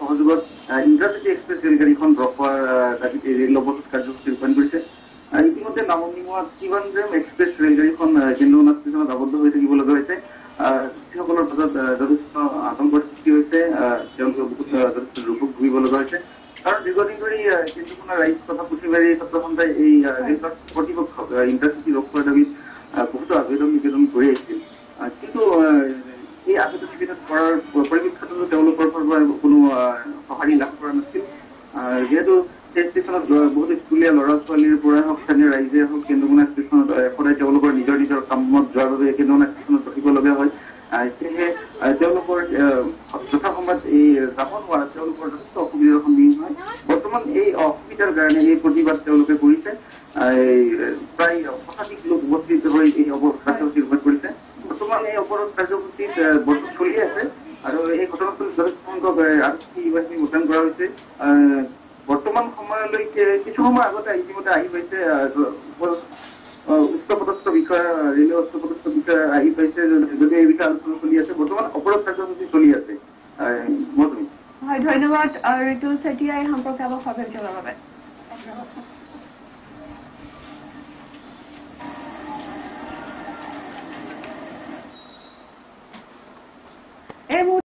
সহযোগত Intercity express ৰেলগাড়ীখন ৰখোৱাৰ দাবীত এই ৰেল অৱৰোধ কাৰ্যসূচী ৰূপায়ণ কৰিছে। ইতিমধ্যে নামনিমুৱা ত্ৰিবান্দ্ৰম এক্সপ্ৰেছ ৰেলগাড়ীখন কেন্দ্ৰীয় ষ্টেচনত আবদ্ধ হৈ থাকিব লগা হৈছে। যাত্ৰীসকলৰ মাজত যথেষ্ট আতংকৰ সৃষ্টি হৈছে, তেওঁলোকে বহুত যথেষ্ট দুৰ্ভোগ ভুগিব লগা হৈছে। কাৰণ দীৰ্ঘদিন ধৰি কেন্দ্ৰীয় ৰাইজ তথা পুথিবাৰী ছাত্ৰ সন্থাই এই ৰেল কৰ্তৃপক্ষক ইণ্টাৰচিটি ৰখোৱাৰ দাবীত বহুতো আবেদন নিবেদন কৰি আহিছিল। কিন্তু এই আবেদন নিবেদন কৰাৰ পৰিপ্ৰেক্ষিততো তেওঁলোকৰ পৰা কোনো সঁহাৰি লাভ কৰা নাছিল। যিহেতু সেই ষ্টেচনত বহুতো স্কুলীয়া ল'ৰা ছোৱালীৰ পৰাই হওক, স্থানীয় ৰাইজে হওক, কেন্দ্ৰমোনা ষ্টেচনত সদায় তেওঁলোকৰ নিজৰ নিজৰ কামত যোৱাৰ বাবে কেন্দ্ৰমোনা ষ্টেচনত ৰখিব লগা হয়। সেয়েহে তেওঁলোকৰ যথাসময়ত এই যাব নোৱাৰা তেওঁলোকৰ যথেষ্ট অসুবিধাৰ সন্মুখীন হয়। বৰ্তমান এই অসুবিধাৰ কাৰণে এই প্ৰতিবাদ তেওঁলোকে কৰিছে। প্ৰায় শতাধিক লোক উপস্থিত হৈ এই অৱৰোধ কাৰ্যসূচী ৰূপায়ণ কৰিছে। বৰ্তমান এই অৱৰোধ কাৰ্যসূচীত বৰ্তমান চলি আছে আৰু এই ঘটনাস্থলীত যথেষ্ট সংখ্যক আৰক্ষী বাহিনী মোতায়েন কৰা হৈছে। বৰ্তমান সময়লৈকে কিছু সময় আগতে ইতিমধ্যে আহি পাইছে উচ্চপদস্থ বিষয়া, ৰেলৱে উচ্চপদস্থ বিষয়া আহি পাইছে, যদিও এই বিষয়ে আলোচনা চলি আছে। বৰ্তমান অৱৰোধ কাৰ্যসূচী চলি আছে। হয়, ধন্যবাদ ঋতু চেতিয়া এই সম্পৰ্কে আমাক সজাগ জনোৱাৰ বাবে।